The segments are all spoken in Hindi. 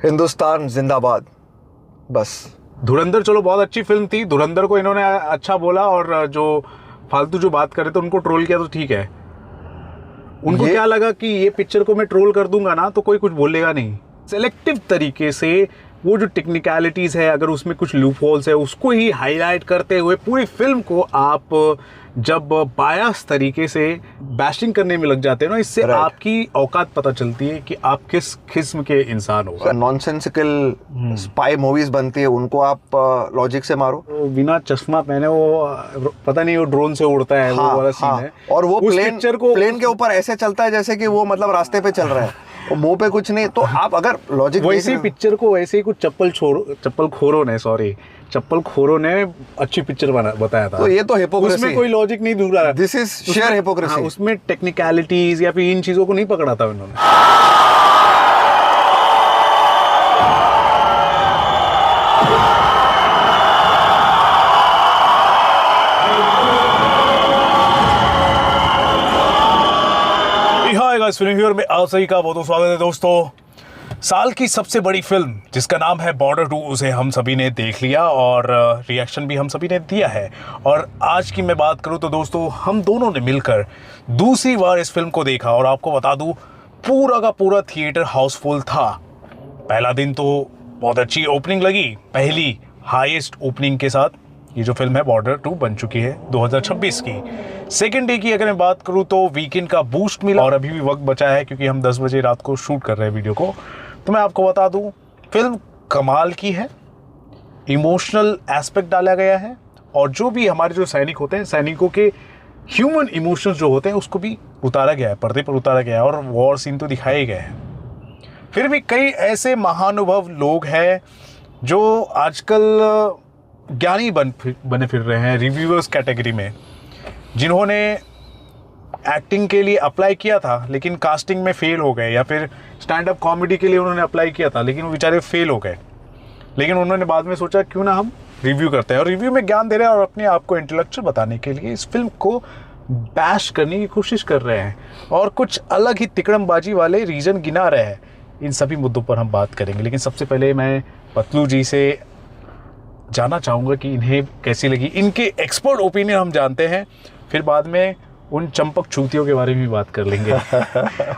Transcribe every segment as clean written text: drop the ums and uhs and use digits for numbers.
हिंदुस्तान जिंदाबाद। बस। धुरंधर चलो बहुत अच्छी फिल्म थी, धुरंधर को इन्होंने अच्छा बोला और जो फालतू जो बात करे तो उनको ट्रोल किया तो ठीक है। उनको क्या लगा कि ये पिक्चर को मैं ट्रोल कर दूंगा ना तो कोई कुछ बोलेगा नहीं। सेलेक्टिव तरीके से वो जो टेक्निकलिटीज है, अगर उसमें कुछ लूप होल्स है उसको ही हाईलाइट करते हुए पूरी फिल्म को आप जब बायस तरीके से बैशिंग करने में लग जाते हैं ना, इससे आपकी औकात पता चलती है कि आप किस किस्म के इंसान हो। नॉनसेंसिकल स्पाई मूवीज बनती है, उनको आप लॉजिक से मारो। तो बिना चश्मा पहने वो पता नहीं वो ड्रोन से उड़ता है, वो वाला सीन है। और वो प्लेन के ऊपर ऐसे चलता है जैसे कि वो मतलब रास्ते पे चल रहा है, मुंह पे कुछ नहीं। तो आप अगर लॉजिक वैसे पिक्चर को वैसे ही कुछ चप्पल खोरों ने अच्छी पिक्चर बताया था। तो ये तो हिपोक्रेसी, उसमें कोई लॉजिक नहीं ढूंढ रहा। This is share hypocrisy. उसमें टेक्निकलिटीज या फिर इन चीजों को नहीं पकड़ा था उन्होंने। इस फिल्म व्यूअर में आप सभी का बहुत स्वागत है दोस्तों। साल की सबसे बड़ी फिल्म जिसका नाम है बॉर्डर 2, उसे हम सभी ने देख लिया और रिएक्शन भी हम सभी ने दिया है। और आज की मैं बात करूं तो दोस्तों हम दोनों ने मिलकर दूसरी बार इस फिल्म को देखा और आपको बता दूं पूरा का पूरा थिएटर हाउसफुल था। पहला दिन तो बहुत अच्छी ओपनिंग लगी, पहली हाईएस्ट ओपनिंग के साथ ये जो फिल्म है बॉर्डर 2 बन चुकी है 2026 की। सेकेंड डे की अगर मैं बात करूं तो वीकेंड का बूस्ट मिला और अभी भी वक्त बचा है क्योंकि हम 10 बजे रात को शूट कर रहे हैं वीडियो को। तो मैं आपको बता दूं फिल्म कमाल की है, इमोशनल एस्पेक्ट डाला गया है और जो भी हमारे जो सैनिक होते हैं, सैनिकों के ह्यूमन इमोशंस जो होते हैं उसको भी उतारा गया है, पर्दे पर उतारा गया है और वॉर सीन तो दिखाए गए हैं। फिर भी कई ऐसे महानुभव लोग हैं जो आजकल ज्ञानी बने फिर रहे हैं रिव्यूअर्स कैटेगरी में, जिन्होंने एक्टिंग के लिए अप्लाई किया था लेकिन कास्टिंग में फेल हो गए, या फिर स्टैंड अप कॉमेडी के लिए उन्होंने अप्लाई किया था लेकिन वो बेचारे फेल हो गए। लेकिन उन्होंने बाद में सोचा क्यों ना हम रिव्यू करते हैं और रिव्यू में ज्ञान दे रहे हैं और अपने आप को इंटेलेक्चुअल बताने के लिए इस फिल्म को बैश करने की कोशिश कर रहे हैं और कुछ अलग ही तिकड़मबाजी वाले रीजन गिना रहे हैं। इन सभी मुद्दों पर हम बात करेंगे, लेकिन सबसे पहले मैं पतलू जी से जानना चाहूँगा कि इन्हें कैसी लगी, इनके एक्सपर्ट ओपिनियन हम जानते हैं, फिर बाद में उन चंपक छूतियों के बारे में भी बात कर लेंगे।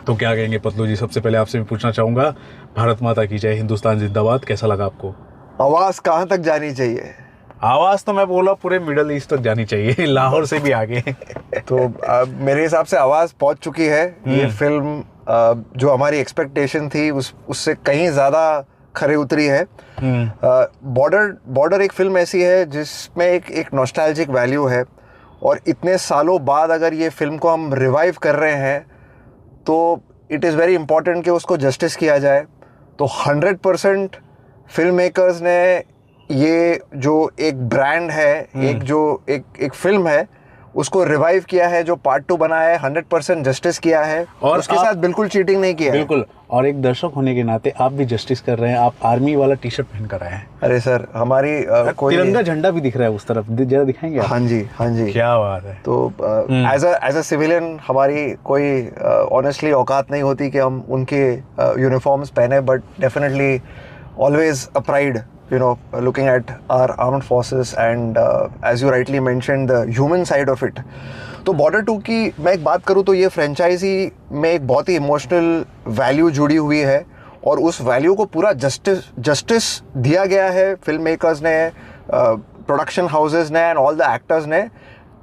तो क्या कहेंगे पतलू जी? सबसे पहले आपसे मैं पूछना चाहूँगा, भारत माता की जय, हिंदुस्तान जिंदाबाद, कैसा लगा आपको? आवाज़ कहाँ तक जानी चाहिए? आवाज़ तो मैं बोला पूरे मिडल ईस्ट तक जानी चाहिए, लाहौर से भी आगे। तो मेरे हिसाब से आवाज़ पहुँच चुकी है। ये फिल्म जो हमारी एक्सपेक्टेशन थी उससे कहीं ज़्यादा खरे उतरी है। बॉर्डर एक फिल्म ऐसी है जिसमें एक नॉस्टैल्जिक वैल्यू है और इतने सालों बाद अगर ये फिल्म को हम रिवाइव कर रहे हैं तो इट इज़ वेरी इंपॉर्टेंट कि उसको जस्टिस किया जाए। तो 100% फिल्म मेकर्स ने ये जो एक ब्रांड है, एक फिल्म है, उसको रिवाइव किया है। जो पार्ट 2 बना है 100% जस्टिस किया है और उसके साथ बिल्कुल चीटिंग नहीं किया। बिल्कुल। और एक दर्शक होने के नाते आप भी जस्टिस कर रहे हैं, आप आर्मी वाला टी शर्ट पहन कर आए हैं। अरे सर, हमारी कोई तिरंगा झंडा भी दिख रहा है उस तरफ, जरा दिखाएंगे आप? हाँ जी, क्या बात है। तो एज अ सिविलियन हमारी कोई ऑनेस्टली औकात नहीं होती कि हम उनके यूनिफॉर्म्स पहने, but definitely always a pride, you know, looking at our armed forces and as you rightly mentioned the human side of it. तो बॉर्डर 2 की मैं एक बात करूँ तो ये फ्रेंचाइजी में एक बहुत ही इमोशनल वैल्यू जुड़ी हुई है और उस वैल्यू को पूरा जस्टिस दिया गया है फिल्म मेकर्स ने, प्रोडक्शन हाउसेस ने एंड ऑल द एक्टर्स ने।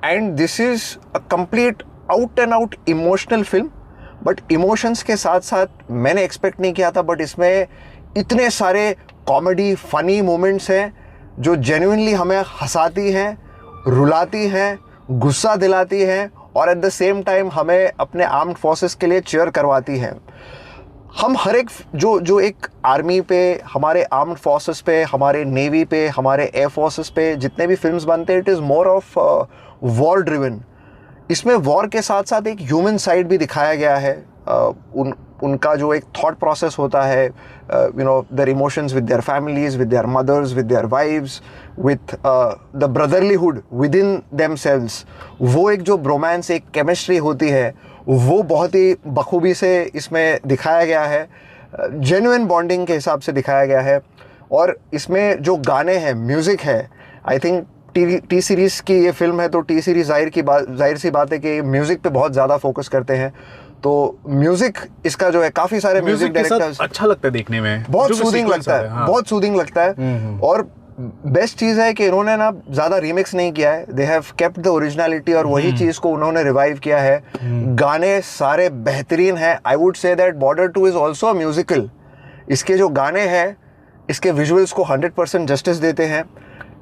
And this is a complete out and out emotional film. But emotions के साथ साथ मैंने एक्सपेक्ट नहीं किया था, बट इसमें इतने सारे कॉमेडी फनी मोमेंट्स हैं जो जेन्युइनली हमें हंसाती हैं, रुलाती हैं, गुस्सा दिलाती हैं और एट द सेम टाइम हमें अपने आर्म्ड फोर्सेस के लिए चीयर करवाती हैं। हम हर एक जो एक आर्मी पे, हमारे आर्म्ड फोर्सेस पे, हमारे नेवी पे, हमारे एयर फोर्सेस पे जितने भी फिल्म्स बनते हैं, it is more of war driven. इसमें वॉर के साथ साथ एक ह्यूमन साइड भी दिखाया गया है। उनका जो एक थॉट प्रोसेस होता है, you know, their emotions with their families, with their mothers, with their wives, with the brotherhood within themselves, वो एक जो ब्रोमांस, एक केमिस्ट्री होती है, वो बहुत ही बखूबी से इसमें दिखाया गया है। जेन्युइन बॉन्डिंग के हिसाब से दिखाया गया है। और इसमें जो गाने हैं, म्यूज़िक है, आई थिंक टी सीरीज़ की ये फिल्म है तो टी सीरीज़ जाहिर सी बात है कि म्यूज़िक पे बहुत ज़्यादा फोकस करते हैं। तो म्यूज़िक इसका जो है, काफ़ी सारे म्यूज़िक डायरेक्टर्स, अच्छा लगता है देखने में, बहुत सूदिंग लगता है, हाँ। बहुत सूदिंग लगता है। और बेस्ट चीज़ है कि इन्होंने ना ज़्यादा रीमिक्स नहीं किया है, they have kept the originality, और वही चीज़ को उन्होंने रिवाइव किया है। गाने सारे बेहतरीन हैं। आई would say that border 2 is also a musical. इसके जो गाने हैं, इसके विजुअल्स को 100% जस्टिस देते हैं।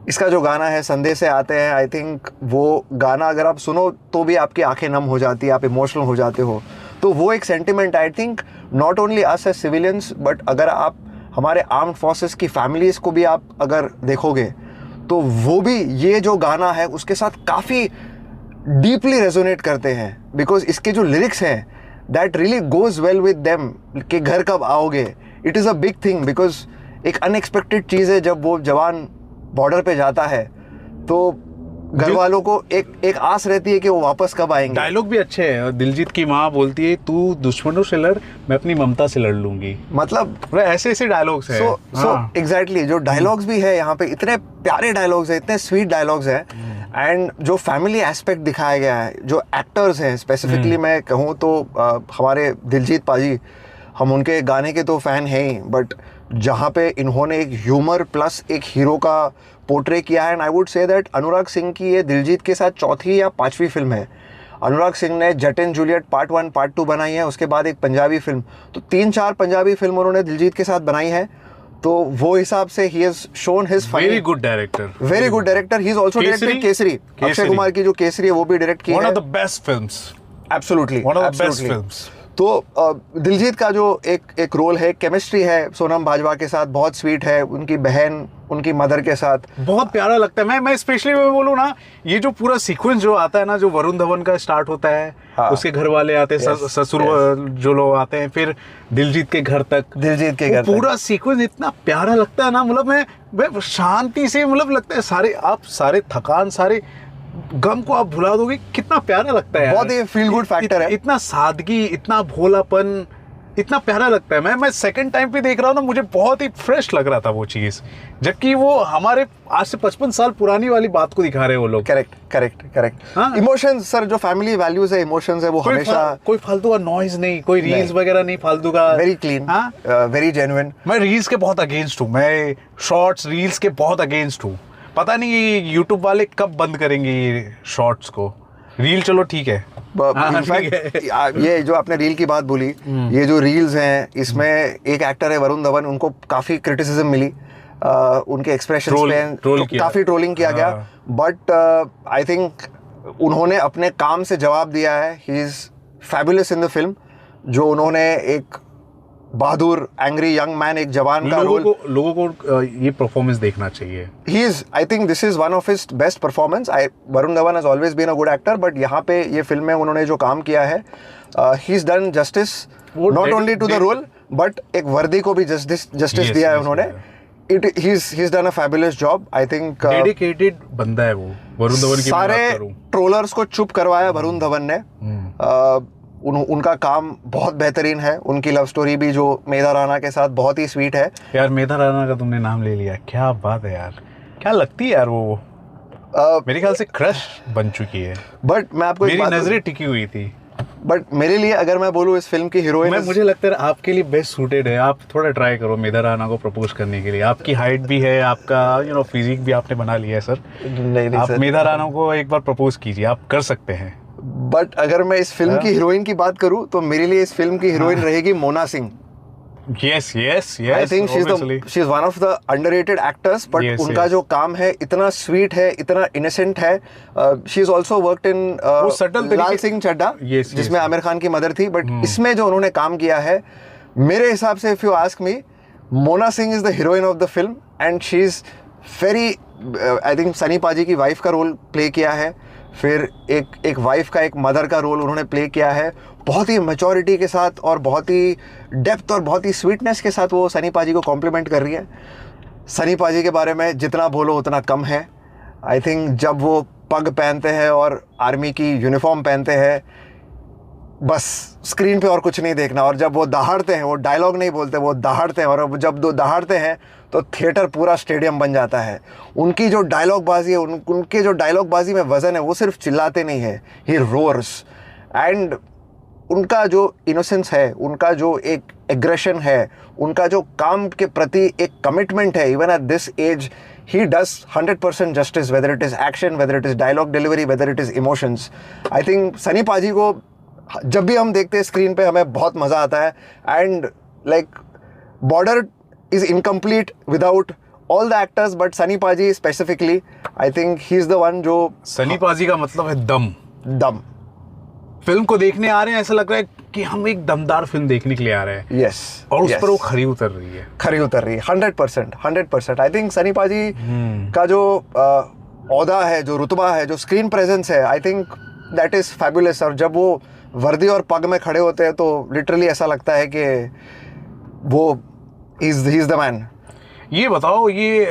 इसका जो गाना है संदेश से आते हैं, आई थिंक वो गाना अगर आप सुनो तो भी आपकी आंखें नम हो जाती है, आप इमोशनल हो जाते हो। तो वो एक sentiment, I think not only us as civilians, but अगर आप हमारे आर्म्ड फोर्सेस की फैमिलीज़ को भी आप अगर देखोगे तो वो भी ये जो गाना है उसके साथ काफ़ी डीपली रेजोनेट करते हैं। बिकॉज इसके जो लिरिक्स हैं, that really goes well with them कि घर कब आओगे। It is a big thing, because एक अनएक्सपेक्टेड चीज़ है जब वो जवान बॉर्डर पे जाता है तो घर वालों को एक आस रहती है कि वो वापस कब आएंगे। डायलॉग भी अच्छे हैं। दिलजीत की माँ बोलती है, तू दुश्मनों से लड़, मैं अपनी ममता से लड़ लूंगी। मतलब ऐसे ऐसे डायलॉग्स हैं। सो एग्जैक्टली जो डायलॉग्स भी है यहाँ पे, इतने प्यारे डायलॉग्स हैं, इतने स्वीट डायलॉग्स हैं। एंड जो फैमिली एस्पेक्ट दिखाया गया है, जो एक्टर्स हैं स्पेसिफिकली मैं कहूँ तो हमारे दिलजीत पाजी, हम उनके गाने के तो फ़ैन हैं ही, बट जहाँ पे इन्होंने एक ह्यूमर प्लस एक हीरो का पोर्ट्रे किया है। And I would say that Anurag Singh की ये दिलजीत के साथ चौथी या पांचवी फिल्म है। अनुराग सिंह ने जट एंड जूलियट पार्ट 1 पार्ट 2 बनाई है, उसके बाद एक पंजाबी फिल्म, तो 3-4 पंजाबी फिल्म उन्होंने दिलजीत के साथ बनाई है। तो वो हिसाब से he has shown his very good director, very good director. He is also directed Kesari. Akshay Kumar की जो केसरी है वो भी डायरेक्ट की है। One of the best films, absolutely one of the best films. तो दिलजीत का जो एक रोल है, केमिस्ट्री है सोनम बाजवा के साथ, बहुत स्वीट है। उनकी बहन, उनकी मदर के साथ बहुत प्यारा लगता है। मैं स्पेशली बोलूँ ना, ये जो पूरा सीक्वेंस जो आता है ना, जो वरुण धवन का स्टार्ट होता है, हाँ। उसके घर वाले आते हैं, ससुर जो लोग आते हैं, फिर दिलजीत के घर तक, दिलजीत के घर पूरा सीक्वेंस इतना प्यारा लगता है ना। मतलब मैं शांति से, मतलब लगता है सारे थकान, सारे गम को आप भुला दोगे, कितना प्यारा लगता है। बहुत ही फील गुड फैक्टर है। इतना सादगी, इतना भोलापन, इतना प्यारा लगता है। मैं सेकंड टाइम पे देख रहा हूँ ना, मुझे बहुत ही फ्रेश लग रहा था वो चीज़, जबकि वो हमारे आज से 55 साल पुरानी वाली बात को दिखा रहे हैं वो लोग। करेक्ट। इमोशंस सर, जो फैमिली वैल्यूज है, इमोशंस है, वो हमेशा कोई फालतू का नॉइज नहीं, कोई रील्स वगैरह नहीं फालतू का, वेरी क्लीन, वेरी जेन्युइन। मैं रील्स के बहुत अगेंस्ट हूँ, मैं शॉर्ट्स रील्स के बहुत अगेंस्ट हूँ। पता नहीं ये यूट्यूब वाले कब बंद करेंगे ये शॉर्ट्स को। रील चलो ठीक है, इनफैक्ट ये जो आपने रील की बात बोली, ये जो रील्स हैं, इसमें एक एक्टर है वरुण धवन, उनको काफ़ी क्रिटिसिज्म मिली उनके एक्सप्रेशंस पे, काफ़ी ट्रोलिंग किया गया। बट आई थिंक उन्होंने अपने काम से जवाब दिया है। He is fabulous in the film. जो उन्होंने एक बहादुर, एंग्री यंग मैन, एक जवान का रोल, लोगों को ये परफॉर्मेंस देखना चाहिए। He is, I think this is one of his best performance. Varun Dhawan has always been a good actor, but यहाँ पे ये फिल्म में उन्होंने जो काम किया है, he is done justice not only to the role, but एक वर्दी को भी जस्टिस दिया है उन्होंने। He's done a fabulous job. I think dedicated बंदा है वो वरुण धवन की। सारे ट्रोलर्स को चुप करवाया वरुण धवन ने। उनका काम बहुत बेहतरीन है। उनकी लव स्टोरी भी जो मेधा राणा के साथ बहुत ही स्वीट है। यार मेधा राणा का तुमने नाम ले लिया, क्या बात है यार, क्या लगती है यार वो। मेरे ख्याल से क्रश बन चुकी है। बट मैं आपको मेरी नजरें टिकी हुई थी। बट मेरे लिए अगर मैं बोलूँ इस फिल्म की हीरोइन, मुझे लगता है आपके लिए बेस्ट सूटेड है। आप थोड़ा ट्राई करो मेधा राणा को प्रपोज करने के लिए। आपकी हाइट भी है, आपका फिजिक भी आपने बना लिया है सर। नहीं आप मेधा राणा को एक बार प्रपोज कीजिए, आप कर सकते हैं। बट अगर मैं इस फिल्म की हीरोइन की बात करूं तो मेरे लिए इस फिल्म की हीरोइन रहेगी Mona Singh. Yes. I think she's one of the underrated actors, but उनका जो काम है इतना स्वीट है, इतना इनोसेंट है। She's also worked in लाल सिंह चड्ढा, जिसमें आमिर खान की मदर थी, बट इसमें जो उन्होंने काम किया है, मेरे हिसाब से if you ask me, Mona Singh is the heroine of the film and she's very, I think Sunny पाजी की वाइफ का रोल प्ले किया है, फिर एक वाइफ का, एक मदर का रोल उन्होंने प्ले किया है बहुत ही मैच्योरिटी के साथ और बहुत ही डेप्थ और बहुत ही स्वीटनेस के साथ। वो सनी पाजी को कॉम्प्लीमेंट कर रही है। सनी पाजी के बारे में जितना बोलो उतना कम है। आई थिंक जब वो पग पहनते हैं और आर्मी की यूनिफॉर्म पहनते हैं, बस स्क्रीन पे और कुछ नहीं देखना। और जब वो दहाड़ते हैं, वो डायलॉग नहीं बोलते, वो दहाड़ते हैं, और जब दो दहाड़ते हैं तो थिएटर पूरा स्टेडियम बन जाता है। उनकी जो डायलॉग बाजी है, उनके जो डायलॉग बाजी में वजन है, वो सिर्फ चिल्लाते नहीं है, ही रोर्स। एंड उनका जो इनोसेंस है, उनका जो एक एग्रेशन है, उनका जो काम के प्रति एक कमिटमेंट है, even at this age he does 100% justice, whether it is action, whether it is dialogue delivery, whether it is emotions. I think Sunny पाजी को जब भी हम देखते हैं स्क्रीन पे हमें बहुत मज़ा आता है। And like Border is incomplete without all the actors, but Sunny paaji specifically I think he is the one जो सनी पाजी का मतलब है दम। फिल्म को देखने आ रहे हैं, ऐसा लग रहा है कि हम एक दमदार फिल्म देखने के लिए आ रहे हैं। यस, और उस पर वो खरी उतर रही है 100%। आई थिंक सनी पाजी का जो औहदा है, जो रुतबा है, जो स्क्रीन प्रेजेंस है, I think that is fabulous. और जब वो वर्दी और पग में खड़े होते हैं तो लिटरली ऐसा लगता है कि वो ही इज़ द मैन। ये बताओ, ये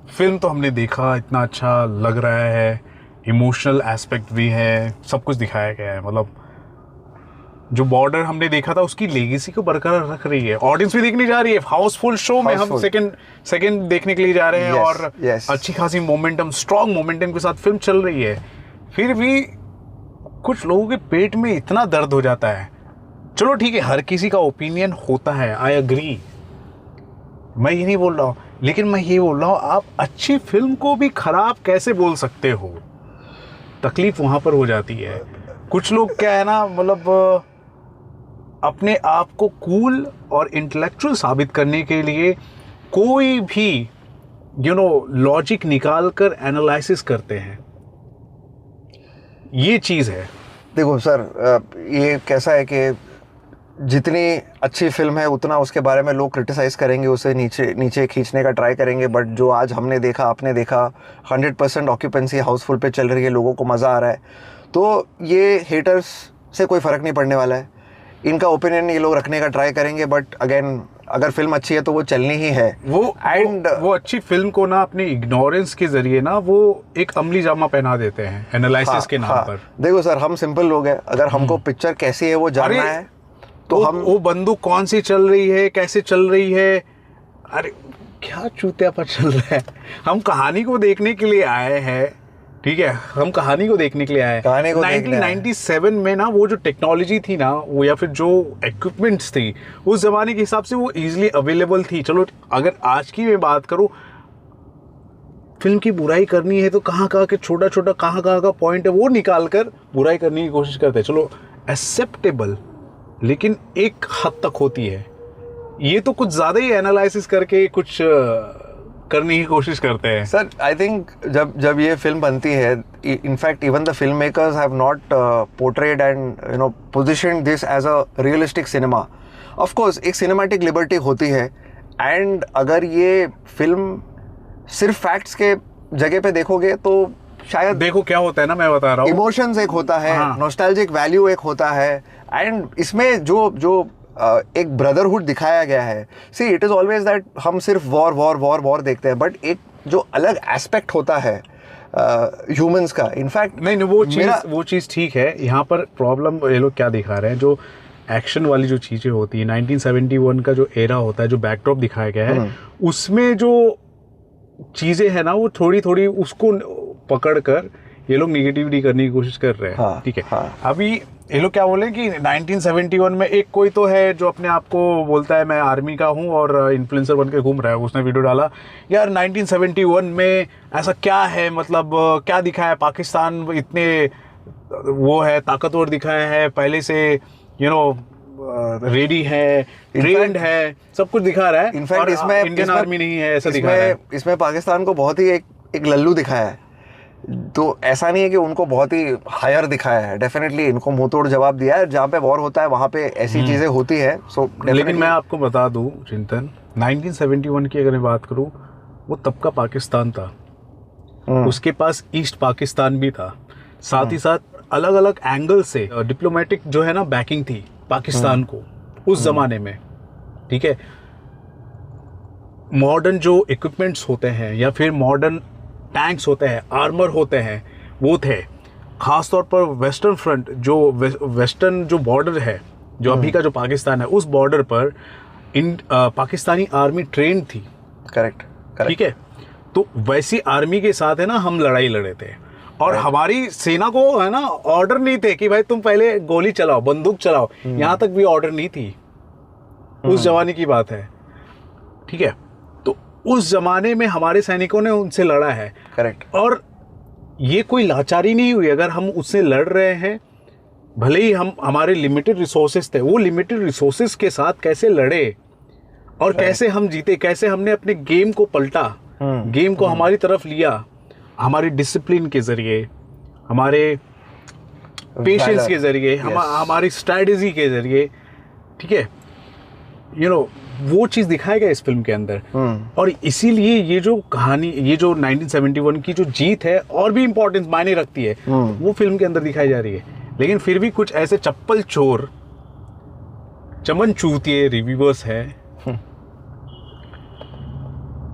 फिल्म तो हमने देखा, इतना अच्छा लग रहा है, इमोशनल एस्पेक्ट भी है, सब कुछ दिखाया गया है। मतलब जो बॉर्डर हमने देखा था उसकी लेगेसी को बरकरार रख रही है। ऑडियंस भी देखने जा रही है। हाउसफुल शो में हम सेकंड देखने के लिए जा रहे हैं। Yes, और yes. अच्छी खासी मोमेंटम, स्ट्रॉन्ग मोमेंटम के साथ फिल्म चल रही है। फिर भी कुछ लोगों के पेट में इतना दर्द हो जाता है। चलो ठीक है, हर किसी का ओपिनियन होता है, आई एग्री, मैं ये नहीं बोल रहा हूँ, लेकिन मैं ये बोल रहा हूँ आप अच्छी फिल्म को भी खराब कैसे बोल सकते हो? तकलीफ वहां पर हो जाती है। कुछ लोग क्या है ना, मतलब अपने आप को कूल और इंटेलेक्चुअल साबित करने के लिए कोई भी लॉजिक निकाल कर एनालिसिस करते हैं। ये चीज़ है। देखो सर, ये कैसा है कि जितनी अच्छी फिल्म है उतना उसके बारे में लोग क्रिटिसाइज़ करेंगे, उसे नीचे खींचने का ट्राई करेंगे। बट जो आज हमने देखा, आपने देखा, 100% ऑक्यूपेंसी हाउसफुल पे चल रही है, लोगों को मज़ा आ रहा है। तो ये हेटर्स से कोई फ़र्क नहीं पड़ने वाला है। इनका ओपिनियन ये लोग रखने का ट्राई करेंगे, बट अगेन अगर फिल्म अच्छी है तो वो चलनी ही है। वो अच्छी फिल्म को ना अपनी इग्नोरेंस के जरिए ना वो एक अमली जामा पहना देते हैं एनालिसिस के नाम पर। देखो सर, हम सिंपल लोग हैं, अगर हमको पिक्चर कैसी है वो जानना है तो हम वो बंदूक कौन सी चल रही है, कैसे चल रही है, अरे क्या चूतिया पर चल रहा है। हम कहानी को देखने के लिए आए हैं, ठीक है, हम कहानी को देखने के लिए आए। 1997 में ना वो जो टेक्नोलॉजी थी ना, वो या फिर जो इक्विपमेंट्स थी उस जमाने के हिसाब से वो इजीली अवेलेबल थी। चलो अगर आज की मैं बात करूं, फिल्म की बुराई करनी है तो कहाँ के छोटा कहाँ का पॉइंट है वो निकाल कर बुराई करने की कोशिश करते हैं। चलो एक्सेप्टेबल, लेकिन एक हद तक होती है। ये तो कुछ ज़्यादा ही एनालिसिस करके कुछ करने की कोशिश करते हैं। सर आई थिंक जब ये फिल्म बनती है, in fact even the film makers have not portrayed and positioned this as a realistic cinema. Of course एक सिनेमैटिक लिबर्टी होती है, एंड अगर ये फिल्म सिर्फ फैक्ट्स के जगह पे देखोगे तो शायद देखो क्या होता है ना, मैं बता रहा हूँ, इमोशंस एक होता है, हाँ। नॉस्टैल्जिक वैल्यू एक होता है, एंड इसमें जो एक ब्रदरहुड दिखाया गया है। See it is always that हम सिर्फ वॉर देखते हैं, बट एक जो अलग एस्पेक्ट होता है ह्यूमंस का, इनफैक्ट नहीं वो चीज़ ठीक है। यहाँ पर प्रॉब्लम ये लोग क्या दिखा रहे हैं, जो एक्शन वाली जो चीज़ें होती है, 1971 का जो एरा होता है, जो बैकड्रॉप दिखाया गया है, उसमें जो चीज़ें हैं ना वो थोड़ी उसको पकड़ कर ये लोग निगेटिविटी करने की कोशिश कर रहे हैं। हाँ, ठीक है, हाँ। अभी ये लोग क्या बोले कि 1971 में एक कोई तो है जो अपने आप को बोलता है मैं आर्मी का हूँ और इन्फ्लुएंसर बन के घूम रहा है। उसने वीडियो डाला, यार 1971 में ऐसा क्या है, मतलब क्या दिखाया है, पाकिस्तान इतने वो है, ताकतवर दिखाया है, पहले से रेडी है, ट्रेंड है, सब कुछ दिखा रहा है। इनफैक्ट इसमें इंडियन आर्मी नहीं है, ऐसा दिखा रहा है। इसमें पाकिस्तान को बहुत ही एक लल्लू दिखाया है। तो ऐसा नहीं है कि उनको बहुत ही हायर दिखाया है, डेफिनेटली इनको मुंह तोड़ जवाब दिया है। जहाँ पे वॉर होता है वहाँ पे ऐसी चीज़ें होती है। सो लेकिन मैं आपको बता दूं चिंतन, 1971 की अगर मैं बात करूं, वो तब का पाकिस्तान था, उसके पास ईस्ट पाकिस्तान भी था, साथ ही साथ अलग अलग एंगल से डिप्लोमेटिक जो है ना बैकिंग थी पाकिस्तान को उस जमाने में। ठीक है, मॉडर्न जो इक्विपमेंट्स होते हैं या फिर मॉडर्न टैंक्स होते हैं, आर्मर होते हैं, वो थे। खास तौर पर वेस्टर्न फ्रंट, जो वेस्टर्न जो बॉर्डर है, जो अभी का जो पाकिस्तान है, उस बॉर्डर पर पाकिस्तानी आर्मी ट्रेन थी। करेक्ट। ठीक है, तो वैसी आर्मी के साथ है ना हम लड़ाई लड़े थे, और हमारी सेना को है ना ऑर्डर नहीं थे कि भाई तुम पहले गोली चलाओ, बंदूक चलाओ, यहाँ तक भी ऑर्डर नहीं थी। उस जमाने की बात है, ठीक है। तो उस जमाने में हमारे सैनिकों ने उनसे लड़ा है। करेक्ट। और ये कोई लाचारी नहीं हुई, अगर हम उससे लड़ रहे हैं, भले ही हमारे लिमिटेड रिसोर्सेज थे, वो लिमिटेड रिसोर्सेज के साथ कैसे लड़े और कैसे हम जीते, कैसे हमने अपने गेम को पलटा, गेम को हमारी तरफ लिया, हमारी डिसिप्लिन के जरिए, हमारे पेशेंस के जरिए, हमारी स्ट्रैटेजी के जरिए, ठीक है, वो चीज दिखाया गया इस फिल्म के अंदर। और इसीलिए ये जो कहानी, ये जो 1971 की जो जीत है और भी इंपॉर्टेंस मायने रखती है, वो फिल्म के अंदर दिखाई जा रही है। लेकिन फिर भी कुछ ऐसे चप्पल चोर, चमन चूतिए रिव्यूअर्स हैं,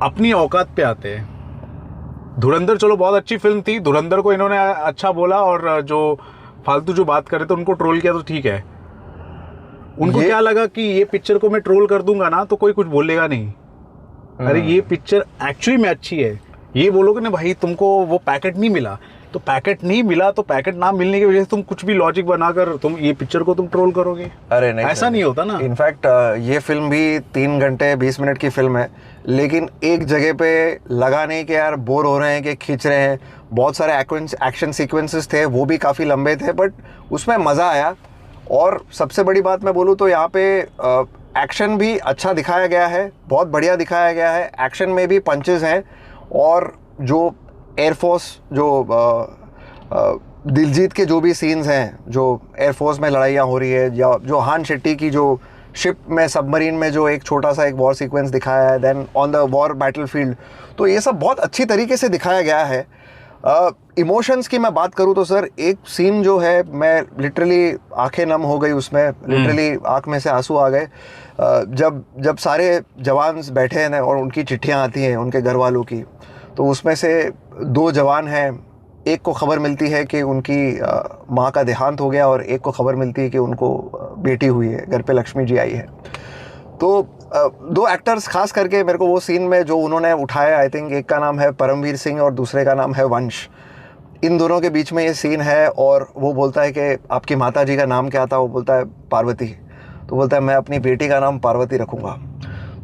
अपनी औकात पे आते हैं। धुरंधर चलो बहुत अच्छी फिल्म थी, धुरंधर को इन्होंने अच्छा बोला, और जो फालतू जो बात करे तो उनको ट्रोल किया, तो ठीक है। उनको क्या लगा कि ये पिक्चर को मैं ट्रोल कर दूंगा ना तो कोई कुछ बोलेगा नहीं। अरे ये पिक्चर एक्चुअली में अच्छी है। ये बोलोगे ना भाई तुमको वो पैकेट नहीं मिला, तो पैकेट नहीं मिला, तो पैकेट ना मिलने की वजह से तुम कुछ भी लॉजिक बनाकर तुम ये पिक्चर को तुम ट्रोल करोगे। अरे नहीं, ऐसा नहीं होता ना। इनफैक्ट ये फिल्म भी 3 घंटे 20 मिनट की फिल्म है, लेकिन एक जगह पे लगा नहीं कि यार बोर हो रहे हैं कि खींच रहे हैं। बहुत सारे एक्शन सीक्वेंसेस थे, वो भी काफ़ी लंबे थे, बट उसमें मज़ा आया। और सबसे बड़ी बात मैं बोलूँ तो यहाँ पे एक्शन भी अच्छा दिखाया गया है, बहुत बढ़िया दिखाया गया है। एक्शन में भी पंचेस हैं, और जो एयरफोर्स, जो दिलजीत के जो भी सीन्स हैं, जो एयरफोर्स में लड़ाइयाँ हो रही है, या जो हान शेट्टी की जो शिप में, सबमरीन में जो एक छोटा सा एक वॉर सीक्वेंस दिखाया है, then on the war battlefield, तो ये सब बहुत अच्छी तरीके से दिखाया गया है। इमोशंस की मैं बात करूँ तो सर, एक सीन जो है, मैं लिटरली आंखें नम हो गई उसमें, लिटरली आंख में से आंसू आ गए। जब सारे जवान बैठे हैं और उनकी चिट्ठियाँ आती हैं उनके घर वालों की, तो उसमें से 2 जवान हैं, एक को खबर मिलती है कि उनकी माँ का देहांत हो गया, और एक को खबर मिलती है कि उनको बेटी हुई है, घर पे लक्ष्मी जी आई है। तो 2 एक्टर्स खास करके मेरे को वो सीन में जो उन्होंने उठाया, आई थिंक एक का नाम है परमवीर सिंह और दूसरे का नाम है वंश। इन दोनों के बीच में ये सीन है, और वो बोलता है कि आपकी माता जी का नाम क्या था? वो बोलता है पार्वती। तो बोलता है मैं अपनी बेटी का नाम पार्वती रखूँगा।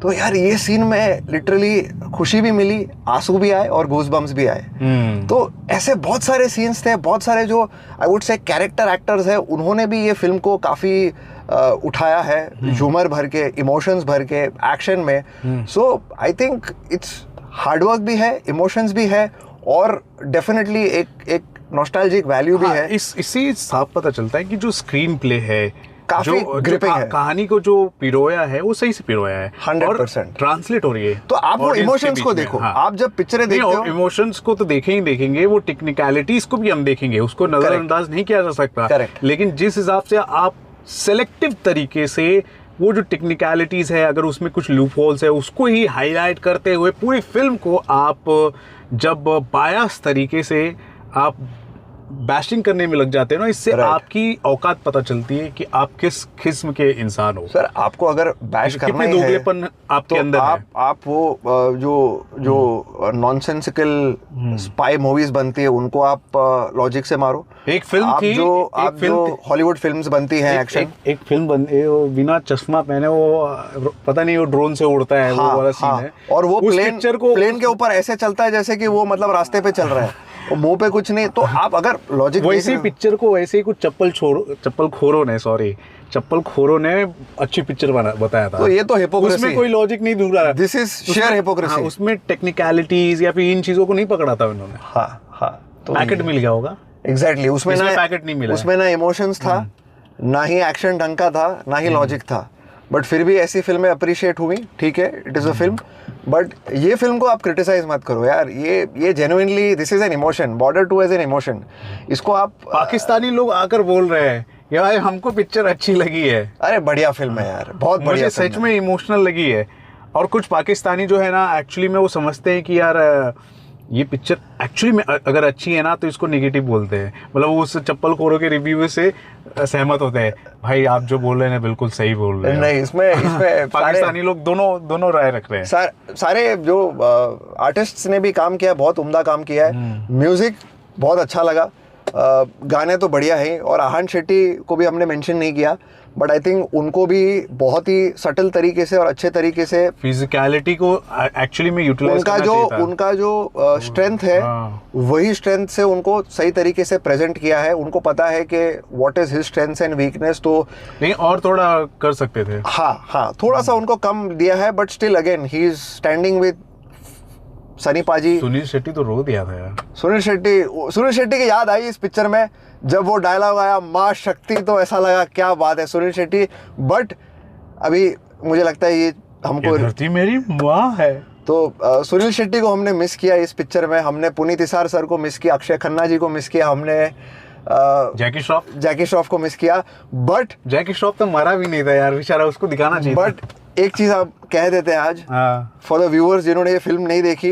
तो यार ये सीन में लिटरली खुशी भी मिली, आंसू भी आए और गूज़बम्प्स भी आए। तो ऐसे बहुत सारे सीन्स थे, बहुत सारे जो आई वुड से कैरेक्टर एक्टर्स हैं, उन्होंने भी ये फिल्म को काफ़ी उठाया है, ह्यूमर भर के, इमोशंस भर के, एक्शन में। सो आई थिंक इट्स हार्डवर्क भी है, इमोशंस भी है, और डेफिनेटली एक नॉस्टैल्जिक वैल्यू भी है। इससे साफ पता चलता है कि जो स्क्रीन प्ले है, काफी ग्रिपिंग है, कहानी को जो पिरोया है वो सही से पिरोया है, 100% ट्रांसलेट हो रही है। तो आप वो इमोशंस को देखो। आप जब पिक्चरें देखते हो, इमोशंस को तो देखेंगे, वो टेक्निकलिटीज को भी हम देखेंगे, उसको नजरअंदाज नहीं किया जा सकता। लेकिन जिस हिसाब से आप सेलेक्टिव तरीके से वो जो टेक्निकलिटीज है, अगर उसमें कुछ लूप होल्स है, उसको ही हाईलाइट करते हुए पूरी फिल्म को आप जब बायस तरीके से आप बैशिंग करने में लग जाते हैं ना, इससे आपकी औकात पता चलती है कि आप किस किस्म के इंसान हो। सर आपको अगर बैश करना ही है, दोगलेपन आपके अंदर है, आप वो जो नॉनसेंसिकल स्पाई मूवीज बनती है उनको आप लॉजिक से मारो। एक फिल्म थी, जो हॉलीवुड फिल्म्स बनती हैं एक्शन, एक फिल्म बनती है, वो बिना चश्मा पहने, वो पता नहीं वो ड्रोन से उड़ता है, वो वाला सीन है, और वो प्लेन के ऊपर ऐसे चलता है जैसे कि वो मतलब रास्ते पे चल रहा है, मुंह पे कुछ नहीं। तो आप अगर लॉजिक, वैसे पिक्चर को वैसे ही कुछ चप्पल खोरों ने अच्छी पिक्चर बताया था। तो ये तो हिपोक्रेसी, उसमें कोई लॉजिक नहीं ढूंढ रहा, दिस इज शेयर हिपोक्रेसी। उसमें टेक्निकलिटीज या फिर इन चीजों को नहीं पकड़ा था उन्होंने। तो पैकेट मिल गया होगा। एग्जैक्टली, उसमें ना पैकेट नहीं मिला, उसमें ना इमोशंस था, ना ही एक्शन ढंग का था, ना ही लॉजिक था, बट फिर भी ऐसी फिल्में अप्रिशिएट हुई। ठीक है, it is a film, but ये फिल्म को आप क्रिटिसाइज मत करो यार। ये genuinely this is an emotion, Border 2 as an emotion. इसको आप, पाकिस्तानी लोग आकर बोल रहे हैं यार हमको पिक्चर अच्छी लगी है। अरे बढ़िया फिल्म है यार, बहुत बढ़िया, सच में इमोशनल लगी है। और कुछ पाकिस्तानी जो है ना, एक्चुअली में वो समझते हैं कि यार ये पिक्चर एक्चुअली में अगर अच्छी है ना तो इसको नेगेटिव बोलते हैं, मतलब वो उस चप्पल खोरों के रिव्यू से सहमत होते हैं, भाई आप जो बोल रहे हैं बिल्कुल सही बोल रहे हैं। नहीं, इसमें पाकिस्तानी लोग दोनों राय रख रहे हैं। सारे जो आर्टिस्ट्स ने भी काम किया, बहुत उम्दा काम किया है। म्यूजिक बहुत अच्छा लगा, गाने तो बढ़िया है। और आहान शेट्टी को भी हमने मेंशन नहीं किया, बट आई थिंक उनको भी बहुत ही सटल तरीके से और अच्छे तरीके से फिजिकलिटी को एक्चुअली में यूटिलाइज करना चाहिए था। उनका जो स्ट्रेंथ है वही स्ट्रेंथ से उनको सही तरीके से प्रेजेंट किया है। उनको पता है कि what is his strengths and weakness, तो नहीं और थोड़ा कर सकते थे। हाँ, थोड़ा सा उनको कम दिया है, but still again he is standing with Sunny पाजी। सुनील शेट्टी तो रो दिया था यार। सुनील शेट्टी की याद आई इस पिक्चर में, जब वो डायलॉग आया माँ शक्ति, तो ऐसा लगा क्या बात है सुनील शेट्टी। बट अभी मुझे लगता है ये हमको धरती मेरी माँ है। तो सुनील शेट्टी को हमने मिस किया इस पिक्चर में। हमने पुनीत इसार सर को मिस किया, अक्षय खन्ना जी को मिस किया, हमने जैकी श्रॉफ को मिस किया। बट जैकी श्रॉफ तो मरा भी नहीं था यार, बेचारा, उसको दिखाना चाहिए। बट एक चीज आप कह देते हैं आज फॉर द व्यूअर्स जिन्होंने ये फिल्म नहीं देखी,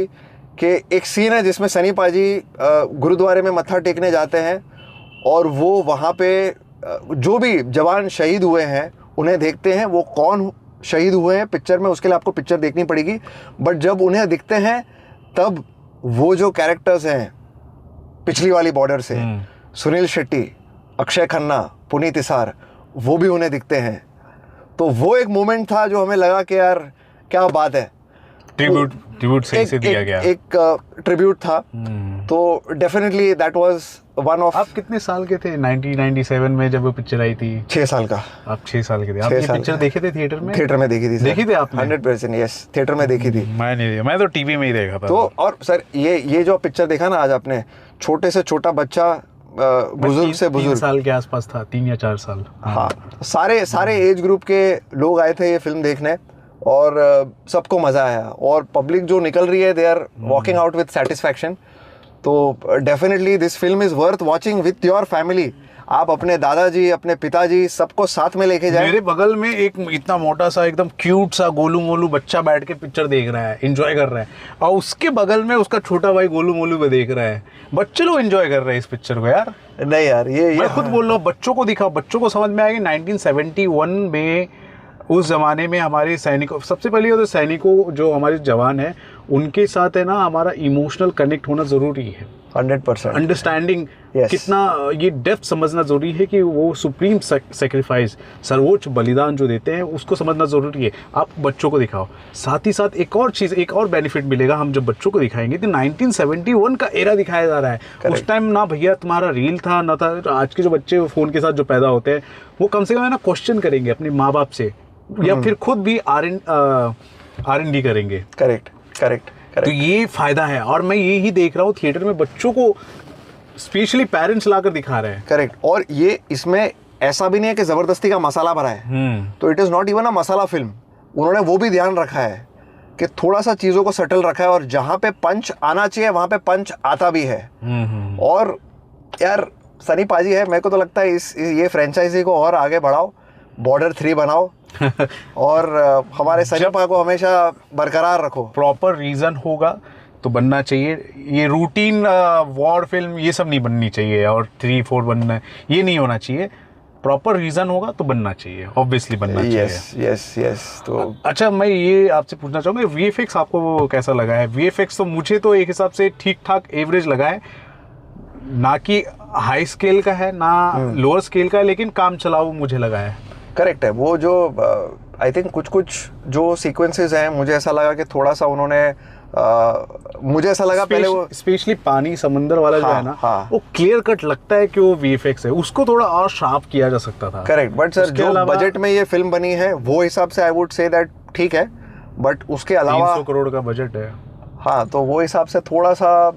कि एक सीन है जिसमें सनी पाजी गुरुद्वारे में मत्था टेकने जाते हैं और वो वहाँ पे जो भी जवान शहीद हुए हैं उन्हें देखते हैं। वो कौन शहीद हुए हैं पिक्चर में, उसके लिए आपको पिक्चर देखनी पड़ेगी। बट जब उन्हें दिखते हैं तब वो जो कैरेक्टर्स हैं पिछली वाली बॉर्डर से, सुनील शेट्टी, अक्षय खन्ना, पुनीत इसार, वो भी उन्हें दिखते हैं। तो वो एक मोमेंट था जो हमें लगा कि यार क्या बात है, ट्रिब्यूट सही से दिया गया, एक ट्रिब्यूट था। तो definitely that was one of. आप कितने साल के थे 1997 में जब वो पिक्चर आई थी? 6 साल का। आप 6 साल के थे। आप ये पिक्चर देखे थे थिएटर में? थिएटर में देखी थी सर। देखी थी आपने? 100% यस, थिएटर में देखी थी। मैं नहीं, मैं तो टीवी में ही देखा था। तो और सर ये जो पिक्चर देखा ना आज आपने, छोटे से छोटा बच्चा, बुजुर्ग से बुजुर्ग, 3 साल के आसपास था, 3 या 4 साल। हाँ, सारे एज ग्रुप के लोग आए थे ये फिल्म देखने और सबको मज़ा आया। और पब्लिक जो निकल रही है they are walking out with satisfaction. तो definitely this film is worth watching with your family. आप अपने दादाजी, अपने पिताजी, सबको साथ में लेके जाए। मेरे बगल में एक इतना मोटा सा एकदम क्यूट सा गोलू मोलू बच्चा बैठ के पिक्चर देख रहा है, एंजॉय कर रहा है, और उसके बगल में उसका छोटा भाई गोलू मोलू भी देख रहा है। बच्चे लोग एंजॉय कर रहे हैं इस पिक्चर को यार। नहीं यार, ये मैं खुद बोल रहा हूँ, बच्चों को दिखाओ, बच्चों को समझ में आएगी। 1971 में उस ज़माने में हमारे सैनिकों, सबसे पहले तो सैनिकों जो हमारे जवान हैं उनके साथ है ना हमारा इमोशनल कनेक्ट होना ज़रूरी है। 100% अंडरस्टैंडिंग, Yes. कितना ये डेप्थ समझना ज़रूरी है कि वो सुप्रीम सेक्रीफाइस, सर्वोच्च बलिदान जो देते हैं उसको समझना ज़रूरी है। आप बच्चों को दिखाओ। साथ ही साथ एक और चीज़, एक और बेनिफिट मिलेगा, हम जब बच्चों को दिखाएंगे तो 1971 का एरा दिखाया जा रहा है। Correct. उस टाइम ना भैया तुम्हारा रील था ना था। तो आज के जो बच्चे फ़ोन के साथ जो पैदा होते हैं वो कम से कम है ना क्वेश्चन करेंगे अपने माँ बाप से, या फिर खुद भी R&D करेंगे। करेक्ट। तो ये फायदा है। और मैं यही देख रहा हूँ थिएटर में बच्चों को स्पेशली पेरेंट्स लाकर दिखा रहे हैं। करेक्ट। और ये इसमें ऐसा भी नहीं है कि जबरदस्ती का मसाला भरा है, तो it is not even a masala film. उन्होंने वो भी ध्यान रखा है कि थोड़ा सा चीज़ों को सेटल रखा है, और जहाँ पे पंच आना चाहिए वहाँ पे पंच आता भी है। और यार सनी पाजी है, मेरे को तो लगता है ये फ्रेंचाइजी को और आगे बढ़ाओ, बॉर्डर 3 बनाओ और हमारे सनीपा को हमेशा बरकरार रखो। प्रॉपर रीज़न होगा तो बनना चाहिए। ये रूटीन वॉर फिल्म ये सब नहीं बननी चाहिए, और 3-4 बनना ये नहीं होना चाहिए। प्रॉपर रीज़न होगा तो बनना चाहिए, ऑब्वियसली बनना चाहिए। यस। तो अच्छा, मैं ये आपसे पूछना चाहूँगा, VFX आपको कैसा लगा है? VFX तो मुझे तो एक हिसाब से ठीक ठाक एवरेज लगा है, ना कि हाई स्केल का है ना लोअर स्केल का है, लेकिन काम चलाऊ मुझे लगा है। करेक्ट है। वो जो आई थिंक कुछ जो सीक्वेंसेस हैं, मुझे ऐसा लगा कि थोड़ा सा उन्होंने मुझे ऐसा लगा पहले वो स्पेशली पानी समंदर वाला जो है ना, वो क्लियर कट लगता है कि वो VFX है, उसको थोड़ा और शार्प किया जा सकता था। करेक्ट। बट सर जो बजट में ये फिल्म बनी है वो हिसाब से आई वुड से दैट ठीक है, बट उसके अलावा 300 करोड़ का बजट है। हाँ, तो वो हिसाब से थोड़ा सा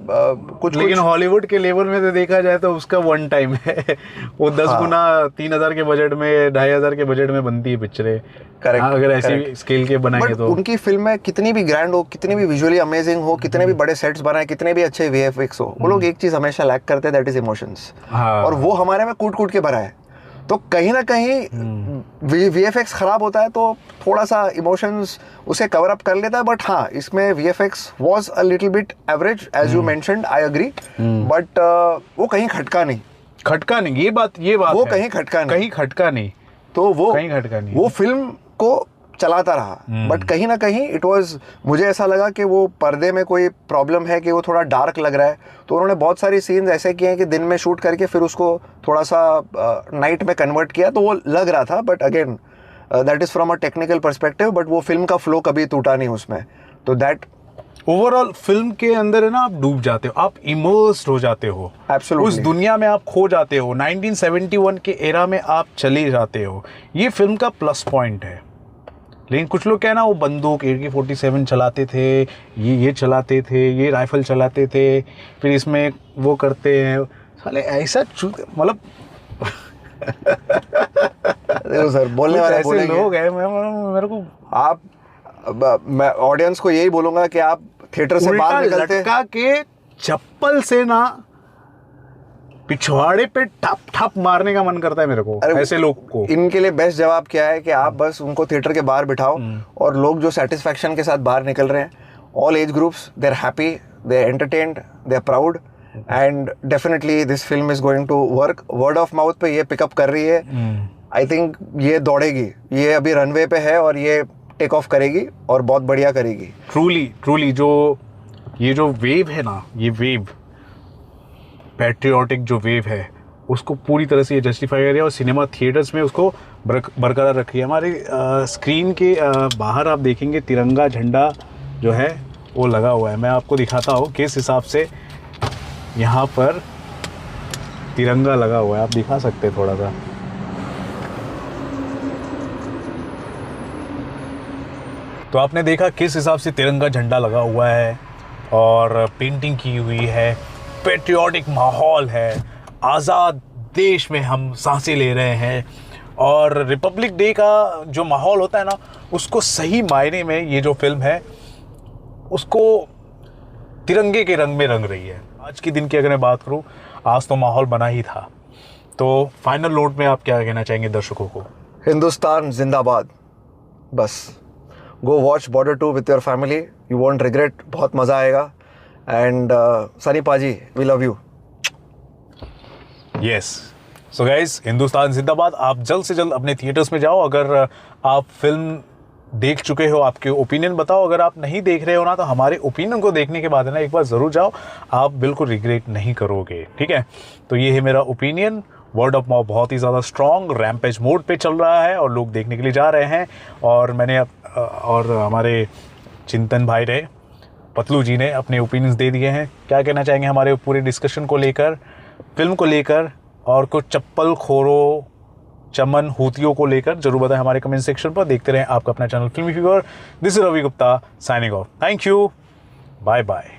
लेकिन हॉलीवुड के लेवल में तो देखा जाए तो उसका वन टाइम है। वो 10 गुना 3000 के बजट में, 2500 के बजट में बनती है पिक्चरें। करेक्ट। अगर ऐसी स्केल के बनाएंगे तो उनकी फिल्में कितनी भी ग्रैंड हो, कितनी भी विजुअली अमेजिंग हो, कितने भी बड़े सेट्स बनाए, कितने भी अच्छे VFX हो, वो लोग एक चीज हमेशा लैक करते हैं, दैट इज इमोशंस। और वो हमारे में कूट के भरा है। तो कहीं ना कहीं VFX खराब होता है तो थोड़ा सा इमोशंस उसे कवर अप कर लेता है, बट हाँ इसमें VFX was a little bit average as you mentioned, I agree, but वो कहीं खटका नहीं, ये बात वो है। कहीं खटका नहीं, तो वो कहीं खटका नहीं, वो फिल्म को चलाता रहा। बट कहीं ना कहीं इट वाज, मुझे ऐसा लगा कि वो पर्दे में कोई प्रॉब्लम है कि वो थोड़ा डार्क लग रहा है, तो उन्होंने बहुत सारी सीन्स ऐसे किए हैं कि दिन में शूट करके फिर उसको थोड़ा सा नाइट में कन्वर्ट किया, तो वो लग रहा था। But again that is from a technical perspective, but वो फिल्म का फ्लो कभी टूटा नहीं उसमें, तो दैट ओवरऑल फिल्म के अंदर है ना, आप डूब जाते हो, आप इमर्स्ड हो जाते हो, Absolutely. उस दुनिया में आप खो जाते हो, 1971 के एरा में आप चले जाते हो। ये फिल्म का प्लस पॉइंट है। लेकिन कुछ लोग क्या है ना, वो बंदूक AK-47 चलाते थे, ये चलाते थे, ये राइफल चलाते थे, फिर इसमें वो करते हैं, साले ऐसा मतलब देखो सर, बोलने वाले ऐसे बोलेंगे, लोग हैं, मेरे को आप मैं ऑडियंस को यही बोलूंगा कि आप थिएटर से बाहर उल्टा निकलते लटका के चप्पल से ना पिछवाड़े पे ठप ठप मारने का मन करता है मेरे को, ऐसे लोग को। इनके लिए बेस्ट जवाब क्या है कि आप बस उनको थिएटर के बाहर बिठाओ, और लोग जो सेटिस्फैक्शन के साथ बाहर निकल रहे हैं, all age groups, they are happy, they are entertained, they are proud, and definitely this film is going to work. Word of mouth पे ये पिकअप कर रही है, आई थिंक ये दौड़ेगी, ये अभी रनवे पे है और ये टेक ऑफ करेगी और बहुत बढ़िया करेगी। ट्रूली ये जो वेव है ना, ये वेव पैट्रियोटिक जो वेव है, उसको पूरी तरह से ये जस्टिफाई कर रही है, और सिनेमा थिएटर्स में उसको बरकरार रख रही है। हमारे स्क्रीन के बाहर आप देखेंगे तिरंगा झंडा जो है वो लगा हुआ है। मैं आपको दिखाता हूँ किस हिसाब से यहाँ पर तिरंगा लगा हुआ है, आप दिखा सकते हैं थोड़ा सा। तो आपने देखा किस हिसाब से तिरंगा झंडा लगा हुआ है और पेंटिंग की हुई है, पैट्रियोटिक माहौल है, आज़ाद देश में हम सांसें ले रहे हैं, और रिपब्लिक डे का जो माहौल होता है ना, उसको सही मायने में ये जो फिल्म है उसको तिरंगे के रंग में रंग रही है। आज के दिन की अगर मैं बात करूँ, आज तो माहौल बना ही था। तो फाइनल नोट में आप क्या कहना चाहेंगे दर्शकों को? हिंदुस्तान जिंदाबाद। बस go watch Border 2 with your family, you won't regret, बहुत मज़ा आएगा। And Sunny paaji, we love you. Yes, so guys, Hindustan जिंदाबाद। आप जल्द से जल्द अपने थिएटर्स में जाओ। अगर आप फिल्म देख चुके हो, आपके ओपिनियन बताओ। अगर आप नहीं देख रहे हो ना, तो हमारे ओपिनियन को देखने के बाद है ना, एक बार ज़रूर जाओ, आप बिल्कुल रिग्रेट नहीं करोगे, ठीक है? तो ये है मेरा ओपिनियन। वर्ड ऑफ माउथ बहुत ही ज़्यादा स्ट्रॉन्ग रैम्पेज मोड पे चल रहा है और लोग देखने के लिए जा रहे हैं। और मैंने और हमारे चिंतन भाई रहे पतलू जी ने अपने ओपिनियंस दे दिए हैं। क्या कहना चाहेंगे हमारे पूरे डिस्कशन को लेकर, फिल्म को लेकर, और कुछ चप्पल खोरों, चमन हूतियों को लेकर जरूर बताएं हमारे कमेंट सेक्शन पर। देखते रहें आपका अपना channel Filmi Fever. This is Ravi Gupta signing off. Thank you, bye bye.